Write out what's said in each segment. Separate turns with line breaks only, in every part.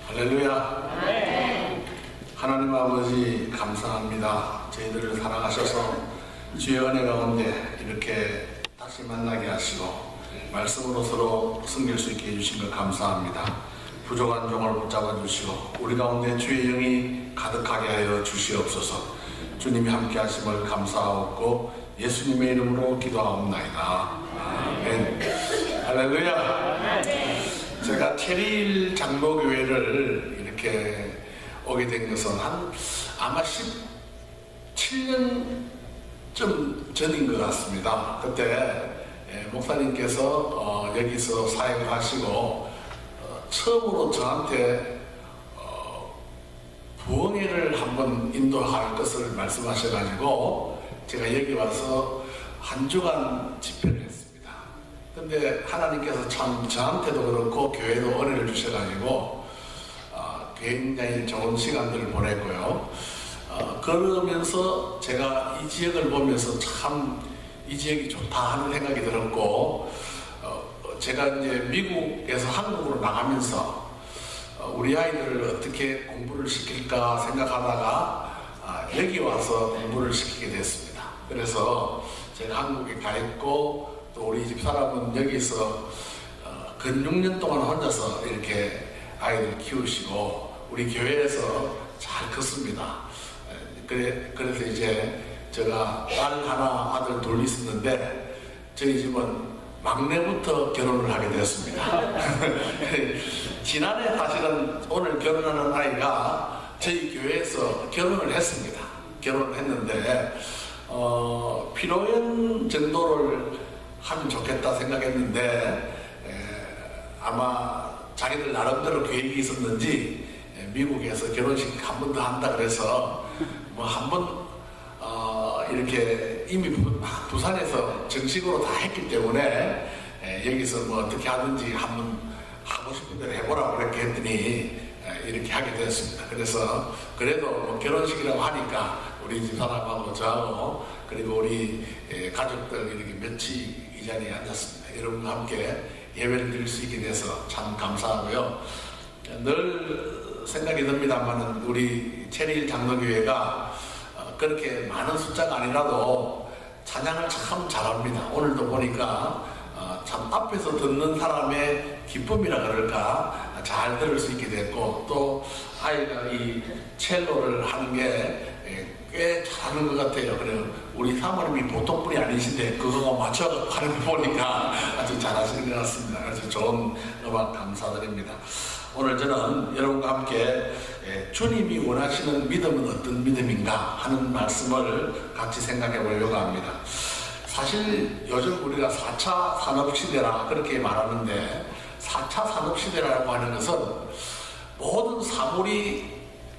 할렐루야.
네.
하나님 아버지 감사합니다. 저희들을 사랑하셔서 주의 은혜 가운데 이렇게 다시 만나게 하시고 말씀으로 서로 섬길 수 있게 해주신 것 감사합니다. 부족한 종을 붙잡아 주시고 우리 가운데 주의 영이 가득하게 하여 주시옵소서. 주님이 함께 하심을 감사하옵고 예수님의 이름으로 기도하옵나이다. 아멘. 할렐루야. 제가 체리힐 장로교회를 이렇게 오게 된 것은 아마 17년쯤 전인 것 같습니다. 그때 목사님께서 여기서 사역을 하시고 처음으로 저한테 부흥회를 한번 인도할 것을 말씀하셔가지고 제가 여기 와서 한 주간 집회를 했습니다. 근데 하나님께서 참 저한테도 그렇고 교회도 은혜를 주셔가지고 굉장히 좋은 시간들을 보냈고요. 그러면서 제가 이 지역을 보면서 참 이 지역이 좋다 하는 생각이 들었고, 제가 이제 미국에서 한국으로 나가면서 우리 아이들을 어떻게 공부를 시킬까 생각하다가 여기 와서 공부를 시키게 됐습니다. 그래서 제가 한국에 가 있고 또 우리 집 사람은 여기서 근 6년 동안 혼자서 이렇게 아이들 키우시고 우리 교회에서 잘 컸습니다. 그래서 이제 제가 딸 하나 아들 둘 있었는데 저희 집은 막내부터 결혼을 하게 되었습니다. 지난해 사실은 오늘 결혼하는 아이가 저희 교회에서 결혼을 했습니다. 결혼을 했는데 피로연 정도를 하면 좋겠다 생각했는데 아마 자기들 나름대로 계획이 있었는지 미국에서 결혼식 한 번 더 한다 그래서 뭐 한 번 이렇게 이미 부산에서 정식으로 다 했기 때문에 여기서 뭐 어떻게 하든지 한번 하고 싶은 대로 해보라고 그렇게 했더니 이렇게 하게 되었습니다. 그래서 그래도 뭐 결혼식이라고 하니까 우리 집사람하고 저하고 그리고 우리 가족들 이렇게 며칠 이 자리에 앉았습니다. 여러분과 함께 예배를 드릴 수 있게 돼서 참 감사하고요. 늘 생각이 듭니다만 우리 체리힐 장로교회가 그렇게 많은 숫자가 아니라도 찬양을 참 잘합니다. 오늘도 보니까 참 앞에서 듣는 사람의 기쁨이라 그럴까 잘 들을 수 있게 됐고 또 아이가 이 첼로를 하는 게 꽤 잘하는 것 같아요. 그래요. 우리 사모님이 보통 분이 아니신데 그거 맞춰 하는 거 보니까 아주 잘하시는 것 같습니다. 그래서 좋은 음악 감사드립니다. 오늘 저는 여러분과 함께 주님이 원하시는 믿음은 어떤 믿음인가 하는 말씀을 같이 생각해 보려고 합니다. 사실 요즘 우리가 4차 산업시대라 그렇게 말하는데 4차 산업시대라고 하는 것은 모든 사물이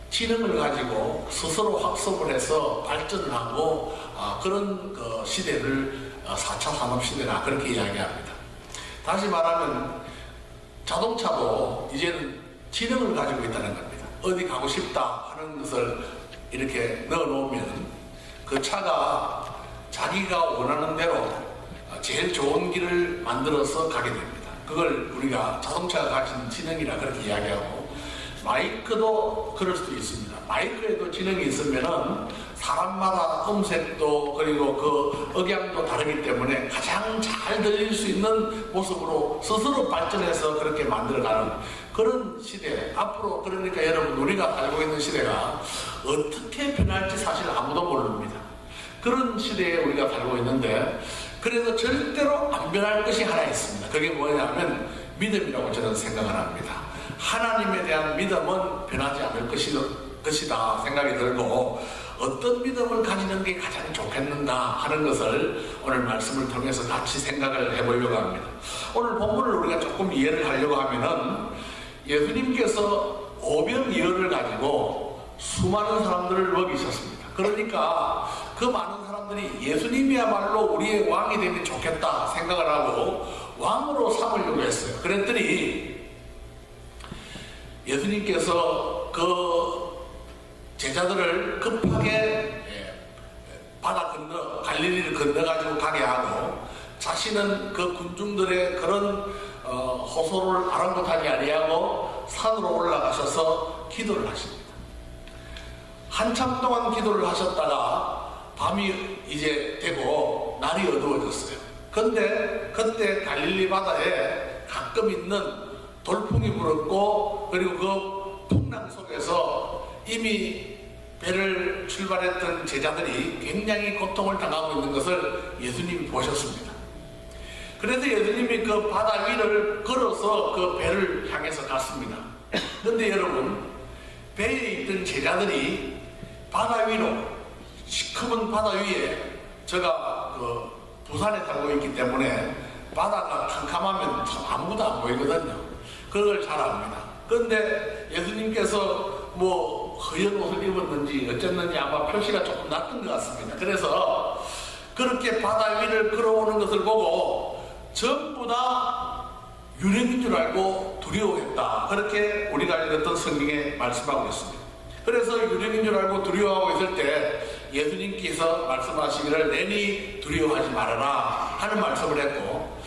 지능을 가지고 스스로 학습을 해서 발전을 하고 그런 그 시대를 4차 산업시대라 그렇게 이야기합니다. 다시 말하면 자동차도 이제는 지능을 가지고 있다는 겁니다. 어디 가고 싶다 하는 것을 이렇게 넣어 놓으면 그 차가 자기가 원하는 대로 제일 좋은 길을 만들어서 가게 됩니다. 그걸 우리가 자동차가 가진 지능이라 그렇게 이야기하고 마이크도 그럴 수도 있습니다. 마이크에도 지능이 있으면은 사람마다 음색도 그리고 그 억양도 다르기 때문에 가장 잘 들릴 수 있는 모습으로 스스로 발전해서 그렇게 만들어가는 그런 시대. 앞으로 그러니까 여러분 우리가 살고 있는 시대가 어떻게 변할지 사실 아무도 모릅니다. 그런 시대에 우리가 살고 있는데 그래도 절대로 안 변할 것이 하나 있습니다. 그게 뭐냐면 믿음이라고 저는 생각을 합니다. 하나님에 대한 믿음은 변하지 않을 것이다 생각이 들고 어떤 믿음을 가지는 게 가장 좋겠는가 하는 것을 오늘 말씀을 통해서 같이 생각을 해보려고 합니다. 오늘 본문을 우리가 조금 이해를 하려고 하면은 예수님께서 오병이어를 가지고 수많은 사람들을 먹이셨습니다. 그러니까 그 많은 사람들이 예수님이야말로 우리의 왕이 되면 좋겠다 생각을 하고 왕으로 삼으려고 했어요. 그랬더니 예수님께서 그 제자들을 급하게 바다 건너 갈릴리를 건너가지고 가게 하고 자신은 그 군중들의 그런 호소를 아랑곳하지 아니하고 산으로 올라가셔서 기도를 하십니다. 한참 동안 기도를 하셨다가 밤이 이제 되고 날이 어두워졌어요. 근데 그때 갈릴리 바다에 가끔 있는 돌풍이 불었고, 그리고 그 풍랑 속에서 이미 배를 출발했던 제자들이 굉장히 고통을 당하고 있는 것을 예수님이 보셨습니다. 그래서 예수님이 그 바다 위를 걸어서 그 배를 향해서 갔습니다. 그런데 여러분, 배에 있던 제자들이 바다 위로, 시커먼 바다 위에, 제가 그 부산에 살고 있기 때문에 바다가 캄캄하면 참 아무도 안 보이거든요. 그걸 잘 압니다. 그런데 예수님께서 뭐 허연 옷을 입었는지 어쨌는지 아마 표시가 조금 났던 것 같습니다. 그래서 그렇게 바다 위를 걸어오는 것을 보고 전부 다 유령인 줄 알고 두려워했다. 그렇게 우리가 읽었던 성경에 말씀하고 있습니다. 그래서 유령인 줄 알고 두려워하고 있을 때 예수님께서 말씀하시기를 내니 두려워하지 말아라 하는 말씀을 했고,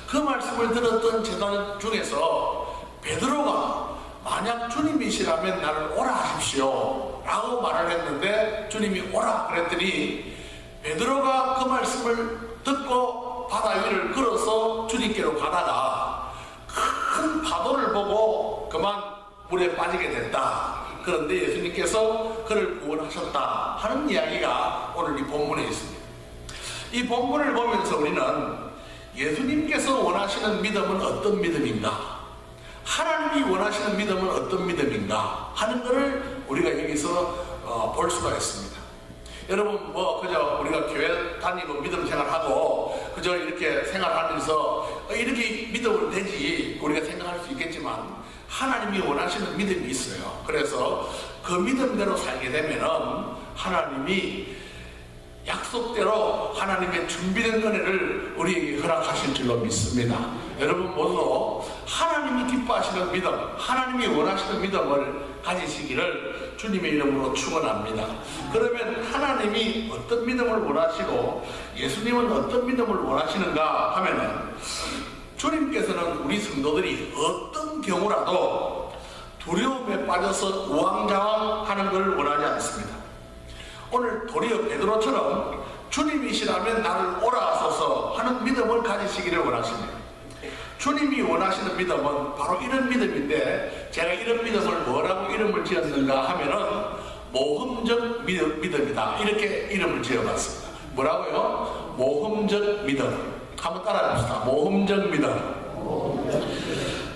그 말씀을 들었던 제자 중에서 베드로가 만약 주님이시라면 나를 오라 하십시오 라고 말을 했는데, 주님이 오라 그랬더니 베드로가 그 말씀을 듣고 바다 위를 걸어서 주님께로 가다가 큰 파도를 보고 그만 물에 빠지게 됐다. 그런데 예수님께서 그를 구원하셨다 하는 이야기가 오늘 이 본문에 있습니다. 이 본문을 보면서 우리는 예수님께서 원하시는 믿음은 어떤 믿음인가, 하나님이 원하시는 믿음은 어떤 믿음인가 하는 것을 우리가 여기서 볼 수가 있습니다. 여러분, 뭐 그저 우리가 교회 다니고 믿음 생활하고 그저 이렇게 생활하면서 이렇게 믿음을 되지 우리가 생각할 수 있겠지만, 하나님이 원하시는 믿음이 있어요. 그래서 그 믿음대로 살게 되면은 하나님이 약속대로 하나님의 준비된 은혜를 우리에게 허락하실 줄로 믿습니다. 여러분 모두 하나님이 기뻐하시는 믿음, 하나님이 원하시는 믿음을 가지시기를 주님의 이름으로 축원합니다. 그러면 하나님이 어떤 믿음을 원하시고 예수님은 어떤 믿음을 원하시는가 하면은, 주님께서는 우리 성도들이 어떤 경우라도 두려움에 빠져서 우왕좌왕하는 걸 원하지 않습니다. 오늘 도리어 베드로처럼 주님이시라면 나를 오라 하소서 하는 믿음을 가지시기를 원하십니다. 주님이 원하시는 믿음은 바로 이런 믿음인데, 제가 이런 믿음을 뭐라고 이름을 지었는가 하면은 모험적 믿음이다, 이렇게 이름을 지어봤습니다. 뭐라고요? 모험적 믿음. 한번 따라해봅시다. 모험적 믿음.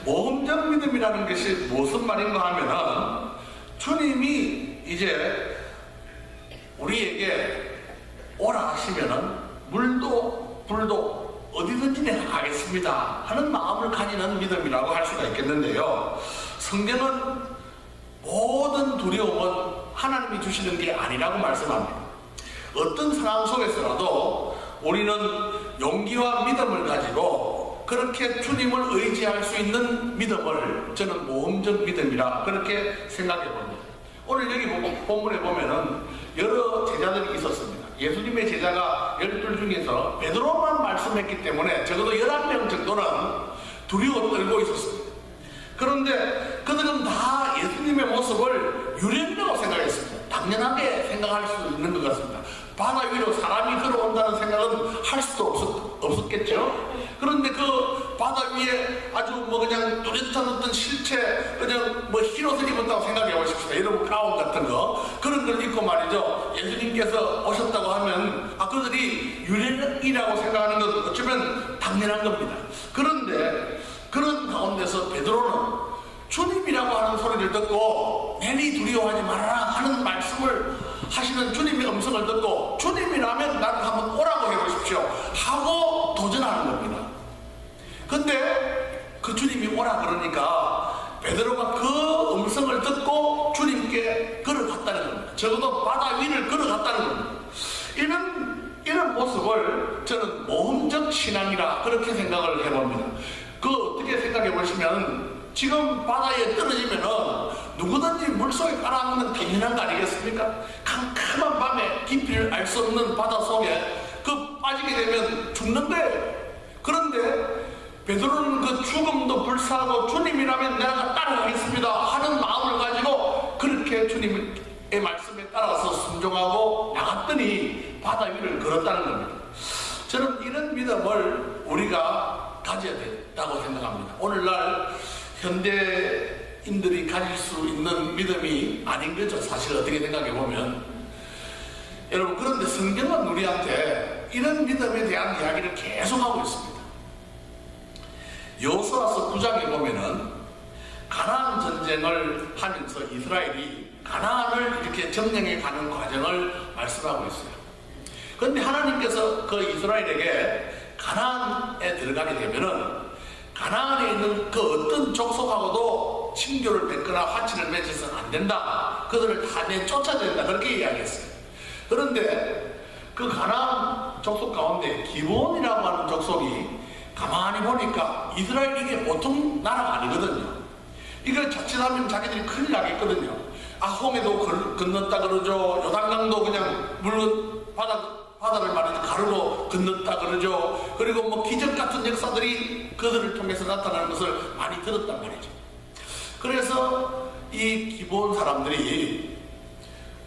모험적 믿음이라는 것이 무슨 말인가 하면은, 주님이 이제 우리에게 오라 하시면은 물도 불도 어디든지 내가 가겠습니다 하는 마음을 가지는 믿음이라고 할 수가 있겠는데요, 성경은 모든 두려움은 하나님이 주시는 게 아니라고 말씀합니다. 어떤 상황 속에서라도 우리는 용기와 믿음을 가지고 그렇게 주님을 의지할 수 있는 믿음을 저는 모험적 믿음이라 그렇게 생각해 봅니다. 오늘 여기 본문에 보면은 여러 제자들이 있었습니다. 예수님의 제자가 12 중에서 베드로만 말씀했기 때문에 적어도 11명 정도는 두려워 떨고 있었습니다. 그런데 그들은 다 예수님의 모습을 유령이라고 생각했습니다. 당연하게 생각할 수 있는 것 같습니다. 바다 위로 사람이 걸어온다는 생각은 할 수도 없었겠죠. 그런데 그 바다 위에 아주 뭐 그냥 뚜렷한 어떤 실체, 그냥 뭐 흰옷을 입었다고 생각해 보십시오. 여러분 가운 같은 거, 그런 걸 입고 말이죠, 예수님께서 오셨다고 하면 그들이 유령이라고 생각하는 것은 어쩌면 당연한 겁니다. 그런데 그런 가운데서 베드로는 주님이라고 하는 소리를 듣고 내니 두려워하지 말아라 하는 말씀을 하시는 주님의 음성을 듣고, 주님이라면 나를 한번 오라고 해보십시오 하고 도전하는 겁니다. 근데 그 주님이 오라 그러니까 베드로가 그 음성을 듣고 주님께 걸어갔다는 겁니다. 적어도 바다 위를 걸어갔다는 겁니다. 이런 모습을 저는 모험적 신앙이라 그렇게 생각을 해봅니다. 그 어떻게 생각해 보시면, 지금 바다에 떨어지면은 누구든지 물속에 깔아앉는 당연한 거 아니겠습니까? 캄캄한 밤에 깊이를 알 수 없는 바다 속에 빠지게 되면 죽는 거예요. 그런데 베드로는 그 죽음도 불사하고 주님이라면 내가 따라가겠습니다 하는 마음을 가지고 그렇게 주님의 말씀에 따라서 순종하고 나갔더니 바다 위를 걸었다는 겁니다. 저는 이런 믿음을 우리가 가져야 된다고 생각합니다. 오늘날 현대인들이 가질 수 있는 믿음이 아닌 거죠. 사실 어떻게 생각해 보면. 여러분, 그런데 성경은 우리한테 이런 믿음에 대한 이야기를 계속하고 있습니다. 여호수아서 9장에 보면은 가나안 전쟁을 하면서 이스라엘이 가나안을 이렇게 점령해 가는 과정을 말씀하고 있어요. 그런데 하나님께서 그 이스라엘에게 가나안에 들어가게 되면은 가나안에 있는 그 어떤 족속하고도 친교를 맺거나 화친을 맺어서는 안 된다. 그들을 다 내쫓아야 된다. 그렇게 이야기했어요. 그런데 그 가나안 족속 가운데 기브온이라고 하는 족속이 가만히 보니까 이스라엘이 이게 보통 나라가 아니거든요. 이걸 자칫하면 자기들이 큰일 나겠거든요. 홍해도 건넜다 그러죠. 요단강도 그냥 바다를 말해서 가르고 건넜다 그러죠. 그리고 뭐 기적 같은 역사들이 그들을 통해서 나타나는 것을 많이 들었단 말이죠. 그래서 이 기브온 사람들이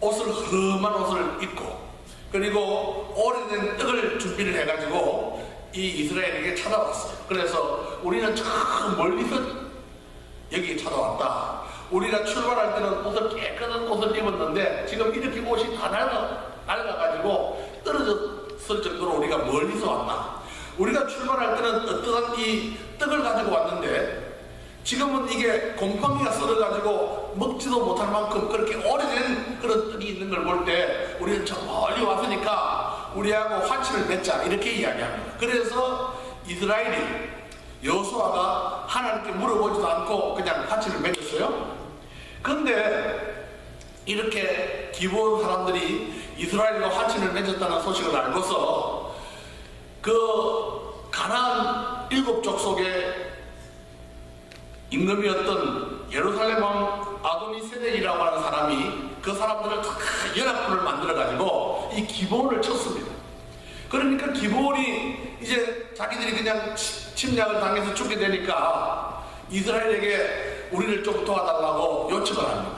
흐름한 옷을 입고 그리고 오래된 떡을 준비를 해가지고 이 이스라엘에게 찾아왔어요. 그래서 우리는 저 멀리서 여기 찾아왔다. 우리가 출발할 때는 옷을 깨끗한 옷을 입었는데 지금 이렇게 옷이 다 낡아가지고 떨어졌을 정도로 우리가 멀리서 왔다. 우리가 출발할 때는 어떠한 이 떡을 가지고 왔는데 지금은 이게 곰팡이가 썰어가지고 먹지도 못할 만큼 그렇게 오래된 그런 떡이 있는 걸 볼 때 우리는 저 멀리 왔으니까 우리하고 화친을 맺자 이렇게 이야기합니다. 그래서 이스라엘이 여호수아가 하나님께 물어보지도 않고 그냥 화친을 맺었어요. 그런데 이렇게 기브온 사람들이 이스라엘과 화친을 맺었다는 소식을 알고서 그 가나안 7족속의 임금이었던 예루살렘 왕 아도니세덱이라고 하는 사람이 그 사람들을 다 연합군을 만들어가지고 이 기브온을 쳤습니다. 그러니까 기브온이 이제 자기들이 그냥 침략을 당해서 죽게 되니까 이스라엘에게 우리를 좀 도와달라고 요청을 합니다.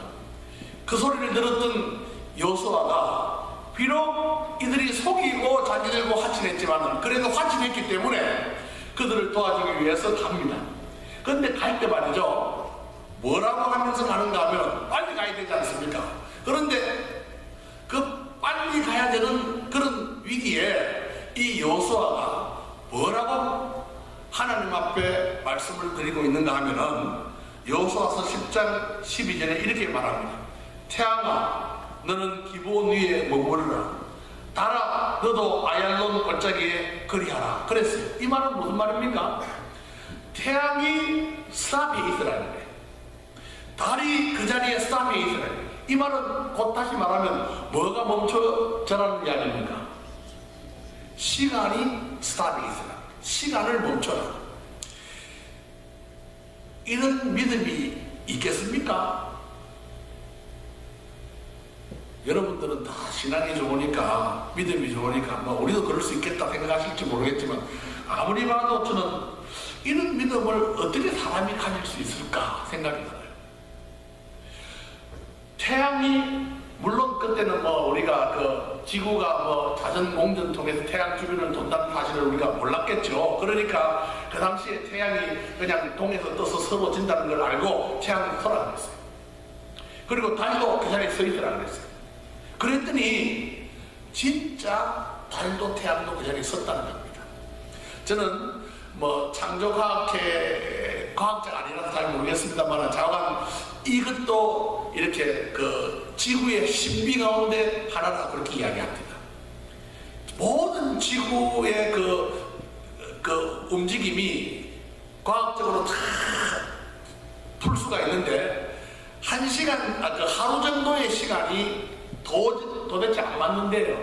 그 소리를 들었던 여호수아가 비록 이들이 속이고 자기들과 화친했지만 그래도 화친했기 때문에 그들을 도와주기 위해서 갑니다. 그런데 갈 때 말이죠. 뭐라고 하면서 가는가 하면 빨리 가야 되지 않습니까? 그런데 그 빨리 가야 되는 그런 위기에 이 여호수아가 뭐라고 하나님 앞에 말씀을 드리고 있는가 하면은 여호수아서 10장 12절에 이렇게 말합니다. 태양아 너는 기브온 위에 머무르라. 달아 너도 아얄론 골짜기에 거리하라. 그랬어요. 이 말은 무슨 말입니까? 태양이 스탑해 있으라는 거예요. 달이 그 자리에 스탑해 있으라는 거예요. 이 말은 곧 다시 말하면 뭐가 멈춰져라는 이야기입니까? 시간이 스탑해 있으라. 시간을 멈춰라. 이런 믿음이 있겠습니까? 여러분들은 다 신앙이 좋으니까 믿음이 좋으니까 뭐 우리도 그럴 수 있겠다 생각하실지 모르겠지만 아무리 봐도 저는 이런 믿음을 어떻게 사람이 가질 수 있을까 생각이 들어요. 태양이 물론 그때는 뭐 우리가 그 지구가 뭐 자전 공전 통해서 태양 주변을 돈다는 사실을 우리가 몰랐겠죠. 그러니까 그 당시에 태양이 그냥 동에서 떠서 서러진다는 걸 알고 태양을 서라 그랬어요. 그리고 달도 그 자리에 서 있으라 그랬어요. 그랬더니 진짜 달도 태양도 그 자리에 섰다는 겁니다. 저는 뭐 창조과학회 과학자가 아니라서 잘 모르겠습니다만 자관 이것도 이렇게 그 지구의 신비 가운데 하나라 그렇게 이야기합니다. 모든 지구의 그 움직임이 과학적으로 다 풀 수가 있는데 하루 정도의 시간이 도대체 안 맞는데요.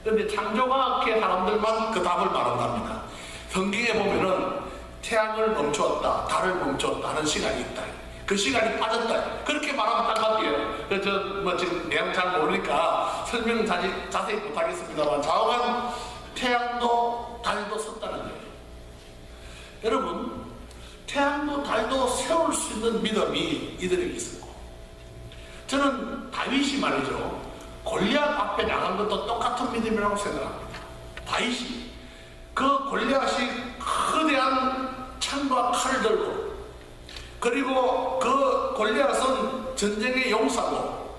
그런데 창조과학회 사람들만 그 답을 말한답니다. 성경에 보면은 태양을 멈추었다, 달을 멈추었다 하는 시간이 있다. 그 시간이 빠졌다. 그렇게 말하면 딱 맞게요. 그래서 뭐 지금 내용 잘 모르니까 설명 자세히 못하겠습니다만 좌우간 태양도 달도 섰다는 거예요. 여러분 태양도 달도 세울 수 있는 믿음이 이들에게 있었고, 저는 다윗이 말이죠, 골리앗 앞에 나간 것도 똑같은 믿음이라고 생각합니다. 다윗이 그 골리앗이 거대한 창과 칼을 들고, 그리고 그 골리앗은 전쟁의 용사고,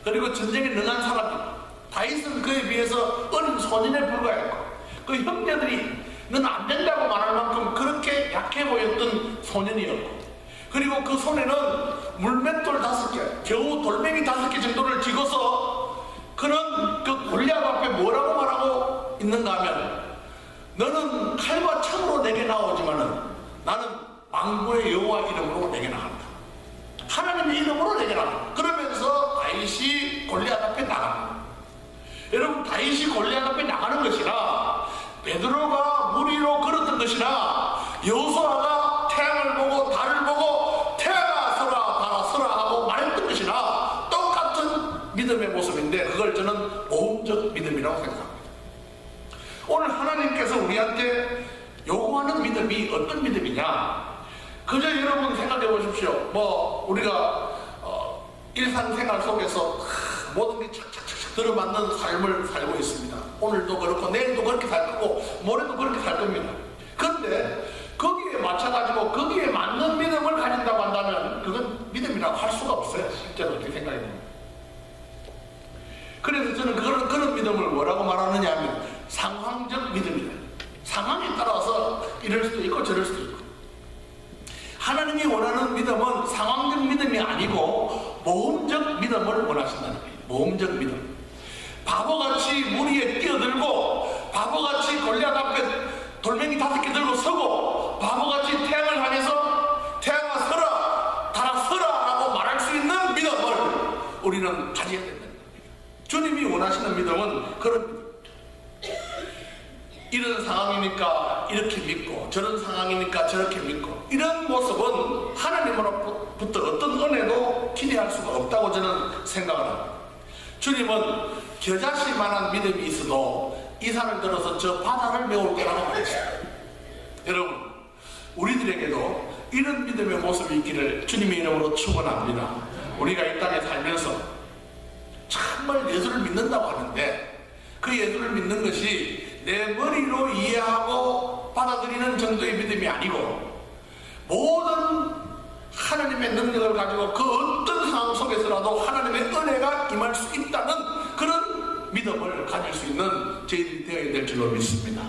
그리고 전쟁에 능한 사람이고, 다윗은 그에 비해서 어린 소년에 불과했고, 그 형제들이 넌 안 된다고 말할 만큼 그렇게 약해 보였던 소년이었고, 그리고 그 손에는 물맷돌 5개, 겨우 돌멩이 5개 정도를 쥐고서 그는 그 골리앗 앞에 뭐라고 말하고 있는가 하면, 너는 칼과 창으로 내게 나오지만은 나는 만군의 여호와 이름으로 내게 나간다. 하나님의 이름으로 내게 나간다. 그러면서 다윗이 골리앗 앞에 나갑니다. 여러분, 다윗이 골리앗 앞에 나가는 것이나 베드로가 물 위로 걸었던 것이나 여호수아가 태양을 보고 달을 보고 태양아 서라 달아 서라 하고 말했던 것이나 똑같은 믿음의 모습인데, 그걸 저는 모험적 믿음이라고 생각합니다. 오늘 하나님께서 우리한테 요구하는 믿음이 어떤 믿음이냐, 그저 여러분 생각해 보십시오. 뭐 우리가 일상생활 속에서 모든 게 착착착착 들어맞는 삶을 살고 있습니다. 오늘도 그렇고 내일도 그렇게 살 거고 모레도 그렇게 살 겁니다. 그런데 거기에 맞춰가지고 거기에 맞는 믿음을 가진다고 한다면 그건 믿음이라고 할 수가 없어요. 실제로 이렇게 생각해 보면. 그래서 저는 그런 믿음을 뭐라고 말하느냐 하면 상황적 믿음이다. 상황에 따라서 이럴 수도 있고 저럴 수도 있고. 하나님이 원하는 믿음은 상황적 믿음이 아니고 모험적 믿음을 원하신다는 거예요. 모험적 믿음. 바보같이 물 위에 뛰어들고 바보같이 골리앗 앞에 돌멩이 5개 들고 서고 바보같이 태양을 향해서 태양아 서라 달아 서라 라고 말할 수 있는 믿음을 우리는 가져야 된다는 겁니다. 주님이 원하시는 믿음은 그런 믿음. 이런 상황이니까 이렇게 믿고 저런 상황이니까 저렇게 믿고, 이런 모습은 하나님으로부터 어떤 은혜도 기대할 수가 없다고 저는 생각을 합니다. 주님은 겨자씨만한 믿음이 있어도 이 산을 들어서 저 바다를 메울 거라고 말했어요. 여러분, 우리들에게도 이런 믿음의 모습이 있기를 주님의 이름으로 축원합니다. 우리가 이 땅에 살면서 정말 예수를 믿는다고 하는데 그 예수를 믿는 것이 내 머리로 이해하고 받아들이는 정도의 믿음이 아니고, 모든 하나님의 능력을 가지고 그 어떤 상황 속에서라도 하나님의 은혜가 임할 수 있다는 그런 믿음을 가질 수 있는 저희들이 되어야 될 줄로 믿습니다.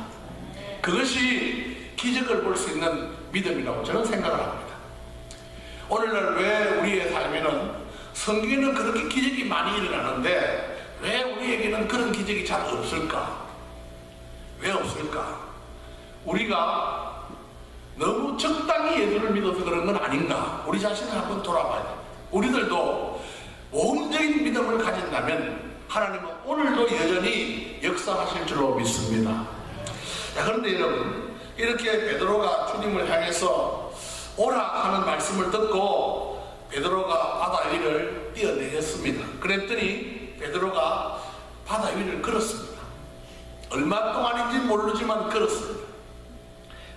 그것이 기적을 볼 수 있는 믿음이라고 저는 생각을 합니다. 오늘날 왜 우리의 삶에는 성경에는 그렇게 기적이 많이 일어나는데 왜 우리에게는 그런 기적이 잘 없을까? 왜 없을까? 우리가 너무 적당히 예수를 믿어서 그런 건 아닌가? 우리 자신을 한번 돌아봐야 됩니다. 우리들도 모험적인 믿음을 가진다면 하나님은 오늘도 여전히 역사하실 줄로 믿습니다. 자, 그런데 여러분, 이렇게 베드로가 주님을 향해서 오라 하는 말씀을 듣고 베드로가 바다 위를 뛰어내렸습니다. 그랬더니 베드로가 바다 위를 걸었습니다. 얼마 동안인지 모르지만 걸었습니다.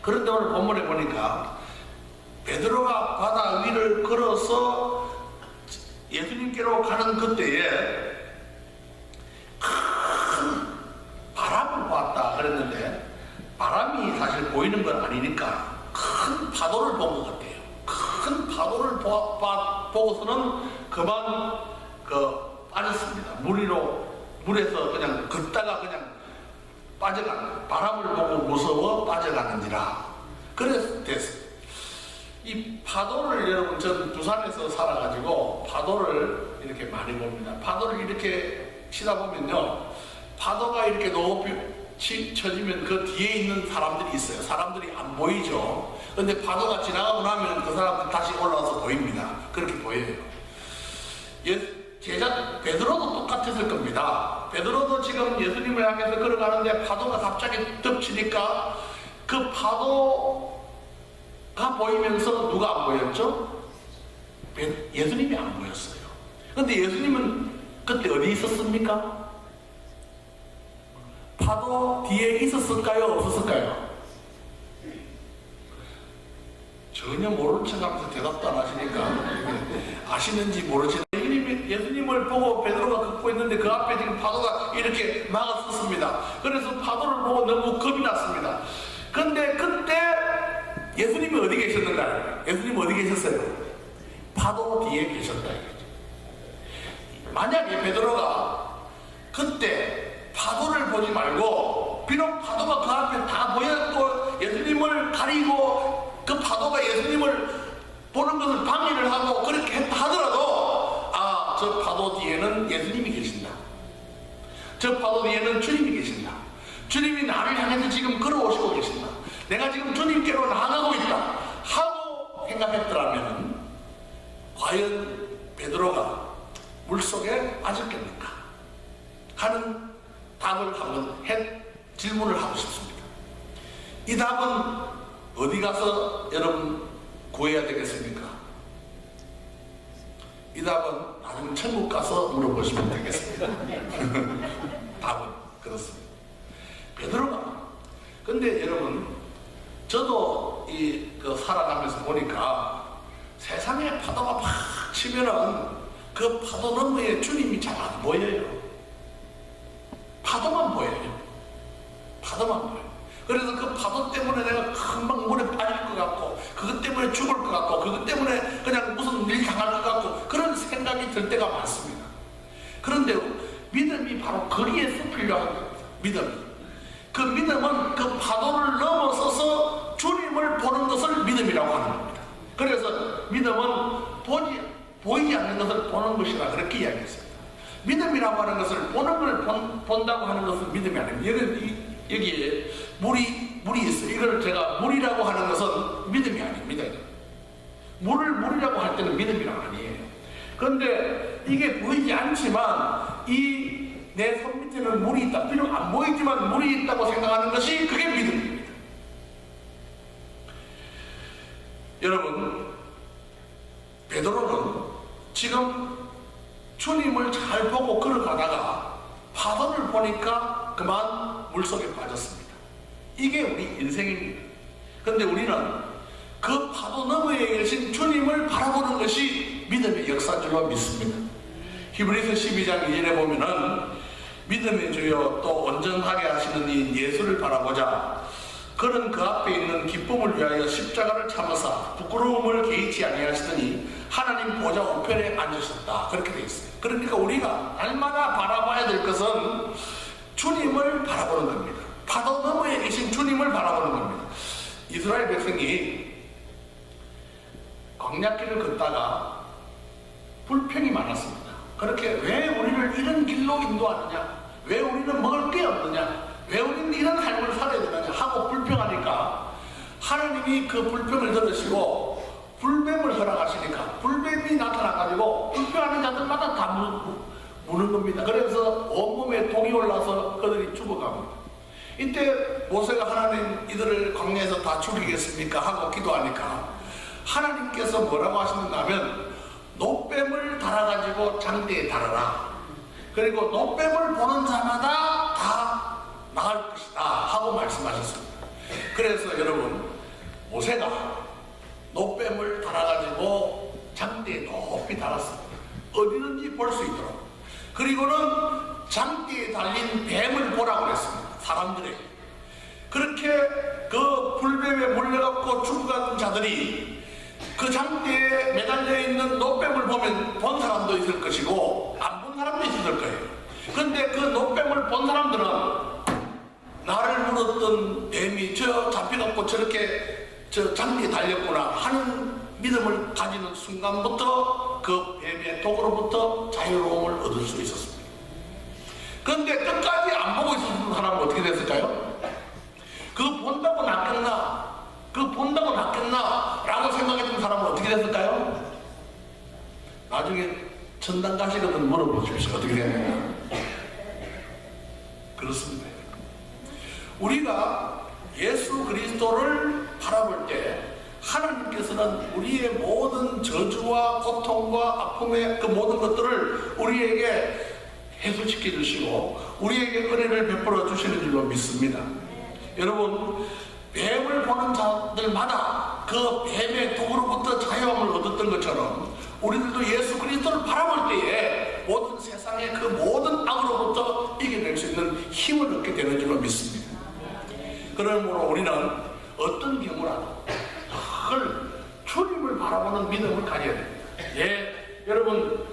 그런데 오늘 본문에 보니까 베드로가 바다 위를 걸어서 예수님께로 가는 그때에 큰 바람을 보았다 그랬는데, 바람이 사실 보이는 건 아니니까 큰 파도를 본 것 같아요. 큰 파도를 보고서는 그만 빠졌습니다. 물에서 그냥 걷다가 그냥 빠져가는, 바람을 보고 무서워 빠져가는지라. 그래서 됐어요. 이 파도를, 여러분, 전 부산에서 살아가지고 파도를 이렇게 많이 봅니다. 파도를 이렇게 치다 보면요, 파도가 이렇게 높이 쳐지면 그 뒤에 있는 사람들이 있어요. 사람들이 안 보이죠. 근데 파도가 지나가고 나면 그 사람들 다시 올라와서 보입니다. 그렇게 보여요. 제자 베드로도 똑같았을 겁니다. 베드로도 지금 예수님을 향해서 걸어가는데 파도가 갑자기 덮치니까 그 파도가 보이면서 누가 안 보였죠? 예수님이 안 보였어요. 근데 예수님은 그때 어디 있었습니까? 파도 뒤에 있었을까요? 없었을까요? 전혀 모른 척하면서 대답도 안 하시니까 아시는지 모르시는 예수님을 보고 베드로가 걷고 있는데 그 앞에 지금 파도가 이렇게 막았었습니다. 그래서 파도를 보고 너무 겁이 났습니다. 근데 그때 예수님이 어디 계셨는가? 예수님 어디 계셨어요? 파도 뒤에 계셨다. 만약에 베드로가 그때 파도를 보지 말고 비록 파도가 그 앞에 다 보였고 예수님을 가리고 그 파도가 예수님을 보는 것을 방해를 하고 그렇게 했다 하더라도 저 파도 뒤에는 예수님이 계신다. 저 파도 뒤에는 주님이 계신다. 주님이 나를 향해서 지금 걸어오시고 계신다. 내가 지금 주님께로 나아가고 있다 하고 생각했더라면 과연 베드로가 물속에 빠졌겠는가 하는 답을 한번 질문을 하고 싶습니다. 이 답은 어디 가서 여러분 구해야 되겠습니까? 이 답은 나중에 천국 가서 물어보시면 되겠습니다. 답은 그렇습니다. 베드로가 근데 여러분 저도 살아가면서 보니까 세상에 파도가 팍 치면은 그 파도 너머에 주님이 잘 안 보여요. 파도만 보여요. 파도만 보여요. 그래서 그 파도 때문에 내가 금방 물에 빠질 것 같고 그것 때문에 죽을 것 같고 그것 때문에 그냥 무슨 일 당할 것 같고 그런 생각이 들 때가 많습니다. 그런데 믿음이 바로 거기에서 필요한 겁니다. 믿음이. 그 믿음은 그 파도를 넘어서서 주님을 보는 것을 믿음이라고 하는 겁니다. 그래서 믿음은 보이지 않는 것을 보는 것이라 그렇게 이야기했습니다. 믿음이라고 하는 것을 보는 걸 본다고 하는 것은 믿음이 아닙니다. 여기에 물이 있어요. 이걸 제가 물이라고 하는 것은 믿음이 아닙니다. 물이라고 할 때는 믿음이란 아니에요. 그런데 이게 보이지 않지만 내 손 밑에는 물이 있다. 비록 안 보이지만 물이 있다고 생각하는 것이 그게 믿음입니다. 여러분, 베드로는 지금 주님을 잘 보고 걸어가다가 파도를 보니까 그만 물속에 빠졌습니다. 이게 우리 인생입니다. 그런데 우리는 그 파도 너머에 계신 주님을 바라보는 것이 믿음의 역사인 줄로 믿습니다. 히브리서 12장 2절에 보면은 믿음의 주여 또 온전하게 하시는 이 예수를 바라보자. 그는 그 앞에 있는 기쁨을 위하여 십자가를 참으사 부끄러움을 개의치 아니하시더니 하나님 보좌 우편에 앉으셨다. 그렇게 되어 있어요. 그러니까 우리가 날마다 바라봐야 될 것은 주님을 바라보는 겁니다. 파도 너머에 계신 주님을 바라보는 겁니다. 이스라엘 백성이 광야길을 걷다가 불평이 많았습니다. 그렇게 왜 우리를 이런 길로 인도하느냐? 왜 우리는 먹을 게 없느냐? 왜 우리는 이런 삶을 살아야 되느냐? 하고 불평하니까 하나님이 그 불평을 들으시고 불뱀을 허락하시니까 불뱀이 나타나가지고 불평하는 자들마다 다 무는 겁니다. 그래서 온몸에 독이 올라서 그들이 죽어갑니다. 이때 모세가 하나님 이들을 광야에서 다 죽이겠습니까? 하고 기도하니까 하나님께서 뭐라고 하시는가 하면 노뱀을 달아가지고 장대에 달아라. 그리고 노뱀을 보는 자마다 다 나을 것이다 하고 말씀하셨습니다. 그래서 여러분 모세가 노뱀을 달아가지고 장대에 높이 달았습니다. 어디든지 볼 수 있도록. 그리고는 장대에 달린 뱀을 보라고 했습니다. 사람들에게. 그렇게 그 불뱀에 몰려갖고 죽어가는 자들이 그 장대에 매달려 있는 노뱀을 보면 본 사람도 있을 것이고 안 본 사람도 있을 거예요. 그런데 그 노뱀을 본 사람들은 나를 물었던 뱀이 잡혀갖고 저렇게 장대에 달렸구나 하는 믿음을 가지는 순간부터 그 뱀의 독으로부터 자유로움을 얻을 수 있었습니다. 그런데 끝까지 안 보고 있었던 사람은 어떻게 됐을까요? 그거 본다고 낫겠나? 그거 본다고 낫겠나? 라고 생각했던 사람은 어떻게 됐을까요? 나중에 천당 가시거든 물어보십시오. 어떻게 되느냐? 그렇습니다. 우리가 예수 그리스도를 바라볼 때 하나님께서는 우리의 모든 저주와 고통과 아픔의 그 모든 것들을 우리에게 해소시켜 주시고 우리에게 은혜를 베풀어 주시는 줄로 믿습니다. 여러분 뱀을 보는 자들마다 그 뱀의 독으로부터 자유함을 얻었던 것처럼 우리들도 예수 그리스도를 바라볼 때에 모든 세상의 그 모든 악으로부터 이겨낼 수 있는 힘을 얻게 되는 줄로 믿습니다. 그러므로 우리는 어떤 경우라도 늘 주님을 바라보는 믿음을 가져야 됩니다. 예, 여러분,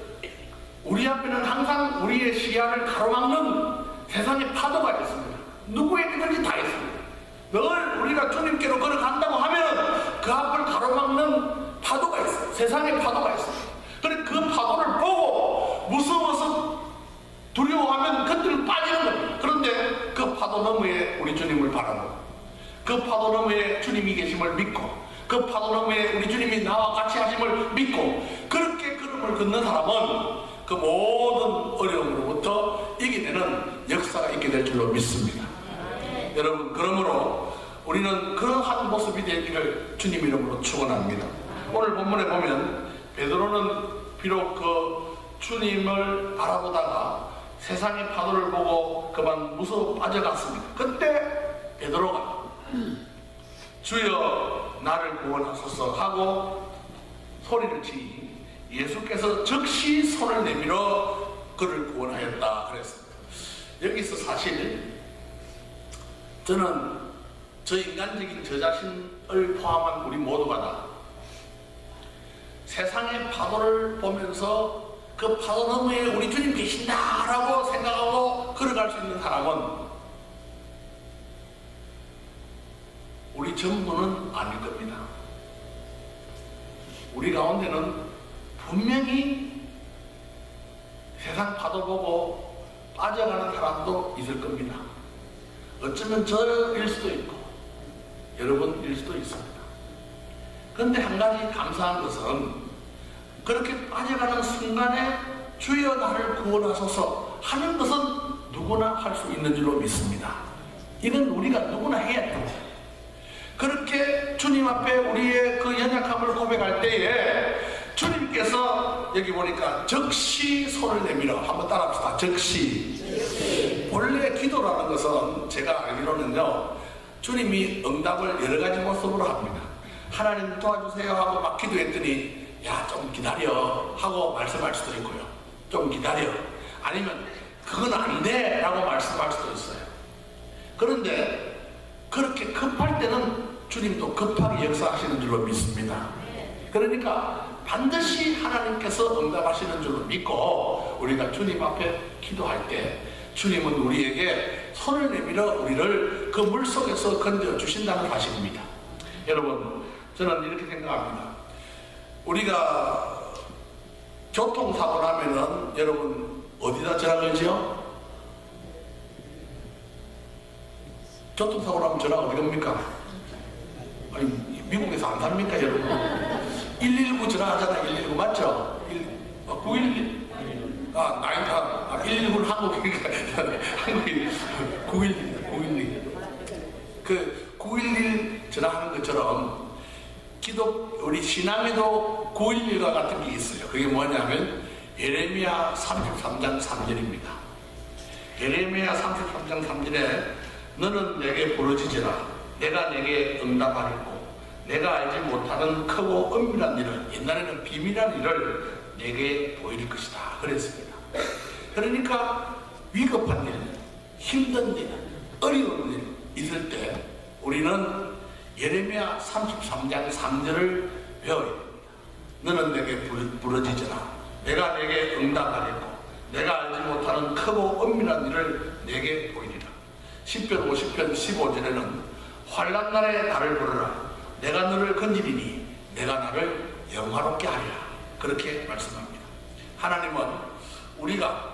우리 앞에는 항상 우리의 시야를 가로막는 세상의 파도가 있습니다. 누구에게든지 다 있습니다. 늘 우리가 주님께로 걸어간다고 하면 그 앞을 가로막는 파도가 있어요. 세상의 파도가 있어요. 그런데 그 파도를 보고 무서워서 두려워하면 그들은 빠지는 겁니다. 그런데 그 파도 너머에 우리 주님을 바라보고 그 파도 너머에 주님이 계심을 믿고 그 파도 너머에 우리 주님이 나와 같이 하심을 믿고 그렇게 걸음을 걷는 사람은 그 모든 어려움으로부터 이겨내는 역사가 있게 될 줄로 믿습니다. 여러분, 그러므로 우리는 그러한 모습이 되기를 주님 이름으로 축원합니다. 오늘 본문에 보면 베드로는 비록 그 주님을 바라보다가 세상의 파도를 보고 그만 무서워 빠져갔습니다. 그때 베드로가 주여 나를 구원하소서 하고 소리를 치니 예수께서 즉시 손을 내밀어 그를 구원하였다 그랬습니다. 여기서 사실 저는 저 인간적인 저 자신을 포함한 우리 모두가 다 세상의 파도를 보면서 그 파도 너머에 우리 주님 계신다라고 생각하고 걸어갈 수 있는 사람은 우리 전부는 아닐 겁니다. 우리 가운데는 분명히 세상 파도 보고 빠져가는 사람도 있을 겁니다. 어쩌면 저일 수도 있고 여러분일 수도 있습니다. 그런데 한 가지 감사한 것은 그렇게 빠져가는 순간에 주여 나를 구원하소서 하는 것은 누구나 할 수 있는 줄로 믿습니다. 이건 우리가 누구나 해야 됩니다. 그렇게 주님 앞에 우리의 그 연약함을 고백할 때에 주님께서 여기 보니까 즉시 손을 내밀어 한번 따라합시다. 즉시. 원래 기도라는 것은 제가 알기로는요, 주님이 응답을 여러 가지 모습으로 합니다. 하나님 도와주세요 하고 막 기도했더니 야, 좀 기다려 하고 말씀할 수도 있고요. 좀 기다려. 아니면 그건 안 돼 라고 말씀할 수도 있어요. 그런데 그렇게 급할 때는 주님도 급하게 역사하시는 줄로 믿습니다. 그러니까 반드시 하나님께서 응답하시는 줄로 믿고 우리가 주님 앞에 기도할 때 주님은 우리에게 손을 내밀어 우리를 그 물속에서 건져주신다는 사실입니다. 여러분, 저는 이렇게 생각합니다. 우리가 교통사고 나면은 여러분 어디다 전화 걸지요? 교통사고 나면 전화 어디 갑니까? 아니, 미국에서 안 삽니까 여러분? 119 전화하잖아요. 119 맞죠? 911 119는 한국이니까 한국이 911 그 911 전화하는 것처럼 우리 신앙에도 911과 같은 게 있어요. 그게 뭐냐면 예레미야 33장 3절입니다. 예레미야 33장 3절에 너는 내게 부르짖으라 내가 내게 응답하리고 내가 알지 못하는 크고 은밀한 일을, 옛날에는 비밀한 일을 내게 보일 것이다 그랬습니다. 그러니까 위급한 일, 힘든 일, 어려운 일 있을 때 우리는 예레미야 33장 3절을 배워야 됩니다. 너는 내게 부르짖으라 내가 내게 응답하리고 내가 알지 못하는 크고 은밀한 일을 내게 보이리라. 시편 50편 15절에는 환난 날에 나를 부르라 내가 너를 건지리니 내가 나를 영화롭게 하리라 그렇게 말씀합니다. 하나님은 우리가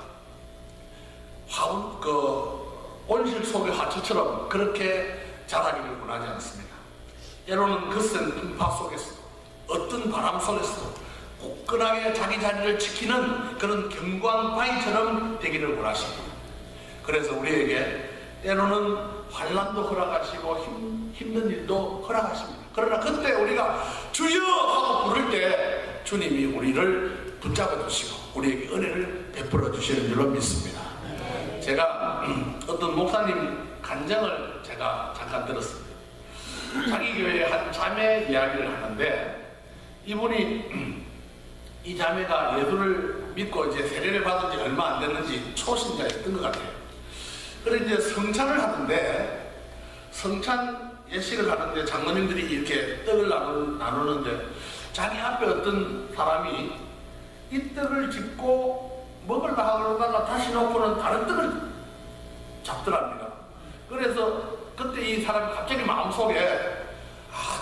온실 속의 화초처럼 그렇게 자라기를 원하지 않습니다. 때로는 거센 풍파 속에서도 어떤 바람 속에서도 굳건하게 자기 자리를 지키는 그런 견고한 바위처럼 되기를 원하십니다. 그래서 우리에게 때로는 환난도 허락하시고 힘든 일도 허락하십니다. 그러나 그때 우리가 주여 하고 부를 때 주님이 우리를 붙잡아 주시고 우리에게 은혜를 베풀어 주시는 줄로 믿습니다. 제가 어떤 목사님 간증을 제가 잠깐 들었습니다. 자기 교회의 한 자매 이야기를 하는데, 이분이 이 자매가 예수를 믿고 이제 세례를 받은 지 얼마 안 됐는지 초신자였던 것 같아요. 그래서 이제 성찬을 하는데, 성찬 예식을 하는데 장로님들이 이렇게 떡을 나누는데, 자기 앞에 어떤 사람이 이 떡을 짚고 먹으려고 그러다가 다시 놓고는 다른 떡을 잡더랍니다. 그래서 그때 이 사람이 갑자기 마음속에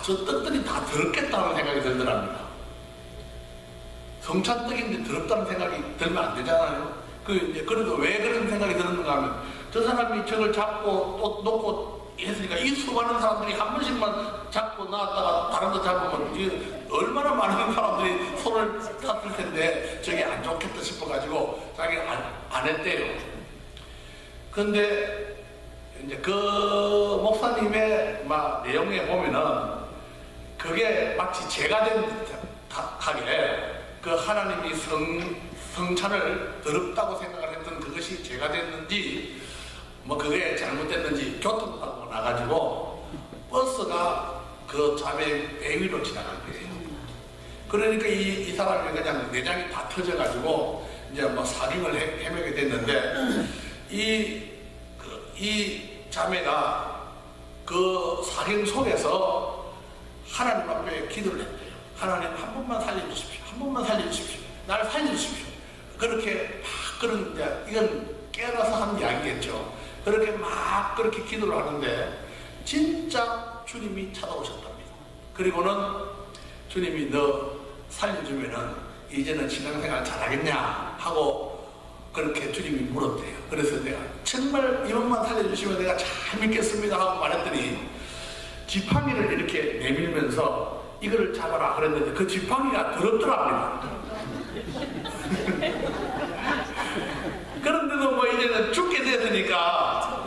저 떡들이 다 더럽겠다는 생각이 들더랍니다. 성찬떡인데 더럽다는 생각이 들면 안 되잖아요. 그래도 왜 그런 생각이 드는가 하면, 저 사람이 저걸 잡고 또 놓고 했으니까 이 수많은 사람들이 한 번씩만 잡고 나왔다가 다른 거 잡으면 이게 얼마나 많은 사람들이 손을 탔을 텐데 저게 안 좋겠다 싶어가지고 자기가 안 했대요. 근데 이제 그 목사님의 내용에 보면은 그게 마치 죄가 된 듯하게, 그 하나님이 성찬을 더럽다고 생각을 했던 그것이 죄가 됐는지 그게 잘못됐는지 교통사고가 나가지고 버스가 그 자매 배 위로 지나간 거예요. 그러니까 이 사람이 그냥 내장이 다 터져가지고 이제 사경을 헤매게 됐는데, 이 자매가 그 사경 속에서 하나님 앞에 기도를 했대요. 하나님, 한 번만 살려주십시오. 한 번만 살려주십시오. 나를 살려주십시오. 그렇게 이건 깨어나서 한 이야기겠죠. 그렇게 그렇게 기도를 하는데 진짜 주님이 찾아오셨답니다. 그리고는 주님이 너 살려주면은 이제는 신앙생활 잘하겠냐 하고 그렇게 주님이 물었대요. 그래서 내가 정말 이번만 살려주시면 내가 잘 믿겠습니다 하고 말했더니 지팡이를 이렇게 내밀면서 이거를 잡아라 그랬는데 그 지팡이가 더럽더랍니다. 그런데도 이제는 죽게 됐으니까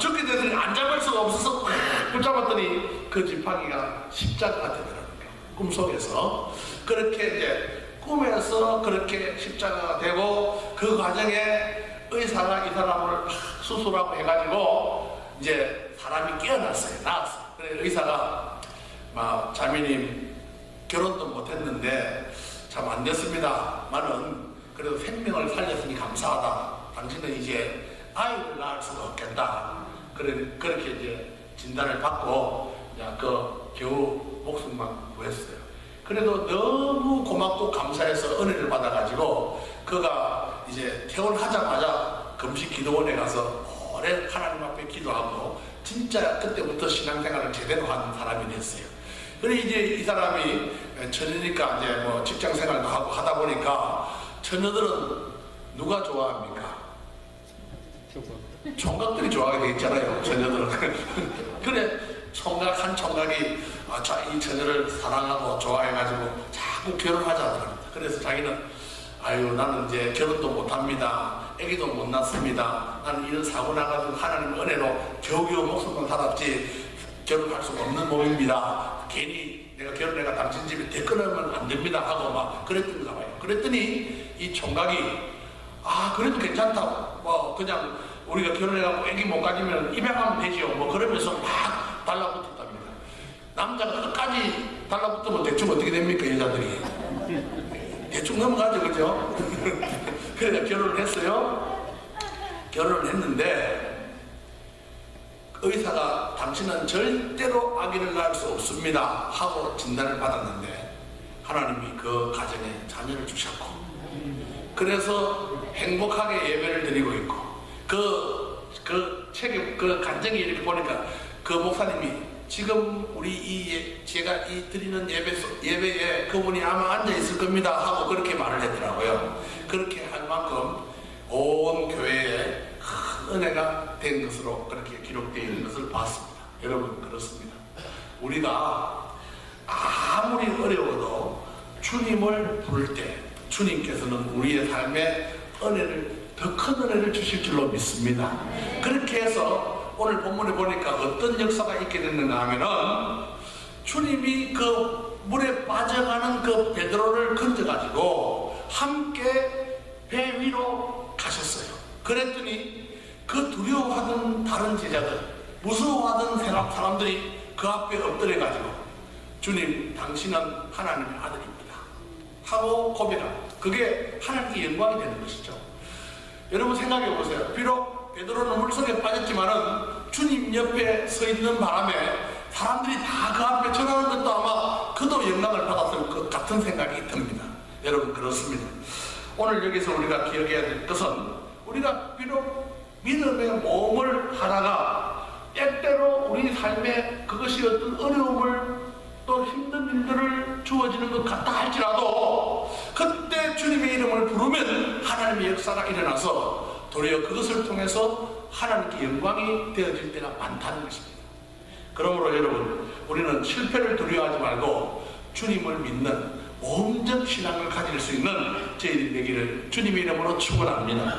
안 잡을 수가 없어서 붙잡았더니 그 지팡이가 십자가가 되더라고요. 꿈속에서 그렇게 이제 꿈에서 그렇게 십자가가 되고, 그 과정에 의사가 이 사람을 수술하고 해가지고 이제 사람이 깨어났어요. 나왔어요. 그래 의사가 자매님 결혼도 못했는데 참 안 됐습니다만은 그래도 생명을 살렸으니 감사하다. 당신은 이제 아이를 낳을 수가 없겠다. 그렇게 이제 진단을 받고 겨우 목숨만 구했어요. 그래도 너무 고맙고 감사해서 은혜를 받아가지고 그가 이제 퇴원하자마자 금식 기도원에 가서 오래 하나님 앞에 기도하고 진짜 그때부터 신앙생활을 제대로 한 사람이 됐어요. 그래 이제 이 사람이 처녀니까 이제 직장생활도 하고 하다 보니까 처녀들은 누가 좋아합니까? 총각들이 좋아하게 돼 있잖아요. 처녀들은. 그래 총각 한 총각이 이 처녀를 사랑하고 좋아해가지고 자꾸 결혼하자 하더랍니다. 그래서 자기는 나는 이제 결혼도 못합니다. 아기도 못 낳습니다. 나는 이런 사고 나가지고 하나님 은혜로 겨우겨우 목숨만 살았지 결혼할 수가 없는 몸입니다. 괜히 내가 결혼해가 당신 집에 데꺼내면 안 됩니다 하고 그랬던가 봐요. 그랬더니 이 총각이 그래도 괜찮다. 그냥 우리가 결혼해가지고 아기 못 가지면 입양하면 되지요. 그러면서 달라붙었답니다. 남자가 끝까지 달라붙으면 대충 어떻게 됩니까, 여자들이? 대충 넘어가죠, 그죠? 그래서 결혼을 했어요. 결혼을 했는데 의사가 당신은 절대로 아기를 낳을 수 없습니다 하고 진단을 받았는데 하나님이 그 가정에 자녀를 주셨고, 그래서 행복하게 예배를 드리고 있고, 그 간증이 이렇게 보니까 그 목사님이 지금 제가 드리는 예배에 그분이 아마 앉아 있을 겁니다 하고 그렇게 말을 했더라고요. 그렇게 할 만큼 온 교회에 큰 은혜가 된 것으로 그렇게 기록되어 있는 것을 봤습니다. 여러분, 그렇습니다. 우리가 아무리 어려워도 주님을 부를 때 주님께서는 우리의 삶에 더 큰 은혜를 주실 줄로 믿습니다. 그렇게 해서 오늘 본문에 보니까 어떤 역사가 있게 됐는가 하면은 주님이 그 물에 빠져가는 그 베드로를 건져가지고 함께 배 위로 가셨어요. 그랬더니 그 두려워하던 다른 제자들, 무서워하던 사람들이 그 앞에 엎드려가지고 주님, 당신은 하나님의 아들입니다 하고 고백합니다. 그게 하나님께 영광이 되는 것이죠. 여러분 생각해 보세요. 비록 베드로는 물속에 빠졌지만은 주님 옆에 서 있는 바람에 사람들이 다 그 앞에 전하는 것도 아마 그도 영광을 받았을 것 같은 생각이 듭니다. 여러분 그렇습니다. 오늘 여기서 우리가 기억해야 될 것은 우리가 비록 믿음의 모험을 하다가 때때로 우리 삶에 그것이 어떤 어려움을 또 힘든 일들을 주어지는 것 같다 할지라도 그때 주님의 이름을 부르면 하나님의 역사가 일어나서 도리어 그것을 통해서 하나님께 영광이 되어질 때가 많다는 것입니다. 그러므로 여러분, 우리는 실패를 두려워하지 말고 주님을 믿는 모험적 신앙을 가질 수 있는 저희들이 되기를 주님의 이름으로 축원합니다.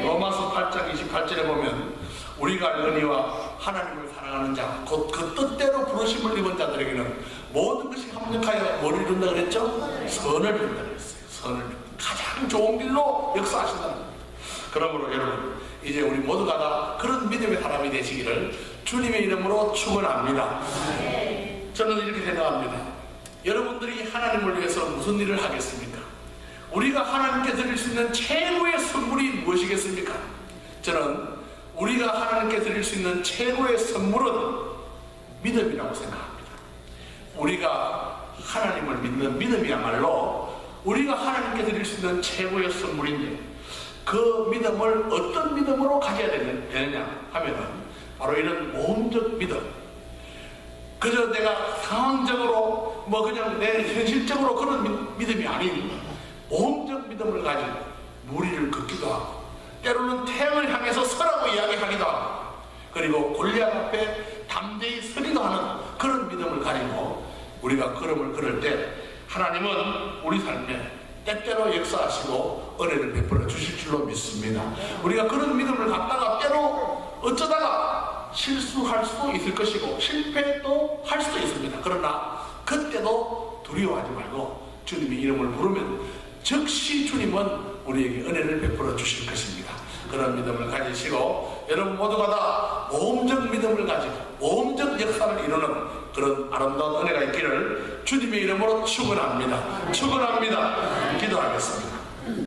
로마서 8장 28절에 보면 우리가 알거니와 하나님을 사랑하는 자 곧 그 뜻대로 부르심을 입은 자들에게는 모든 것이 합력하여 뭐를 이룬다 그랬죠? 선을 이룬다 그랬어요. 선을 가장 좋은 길로 역사하신다는 겁니다. 그러므로 여러분, 이제 우리 모두가 다 그런 믿음의 사람이 되시기를 주님의 이름으로 축원합니다. 저는 이렇게 생각합니다. 여러분들이 하나님을 위해서 무슨 일을 하겠습니까? 우리가 하나님께 드릴 수 있는 최고의 선물이 무엇이겠습니까? 저는 우리가 하나님께 드릴 수 있는 최고의 선물은 믿음이라고 생각합니다. 우리가 하나님을 믿는 믿음이야말로 우리가 하나님께 드릴 수 있는 최고의 선물인데, 그 믿음을 어떤 믿음으로 가져야 되느냐 하면은 바로 이런 모험적 믿음. 그저 내가 상황적으로 뭐 그냥 내 현실적으로 그런 믿음이 아닌 모험적 믿음을 가진 무리를 걷기도 하고, 때로는 태양을 향해서 서라고 이야기하기도 하고, 그리고 골리앗 앞에 담대히 서기도 하는 그런 믿음을 가지고 우리가 걸음을 걸을 때 하나님은 우리 삶에 때때로 역사하시고 은혜를 베풀어 주실 줄로 믿습니다. 우리가 그런 믿음을 갖다가 때로 어쩌다가 실수할 수도 있을 것이고 실패도 할 수도 있습니다. 그러나 그때도 두려워하지 말고 주님의 이름을 부르면 즉시 주님은 우리에게 은혜를 베풀어 주실 것입니다. 그런 믿음을 가지시고 여러분 모두가 다 모험적 믿음을 가지고 모험적 역사를 이루는 그런 아름다운 은혜가 있기를 주님의 이름으로 축원합니다. 축원합니다. 기도하겠습니다.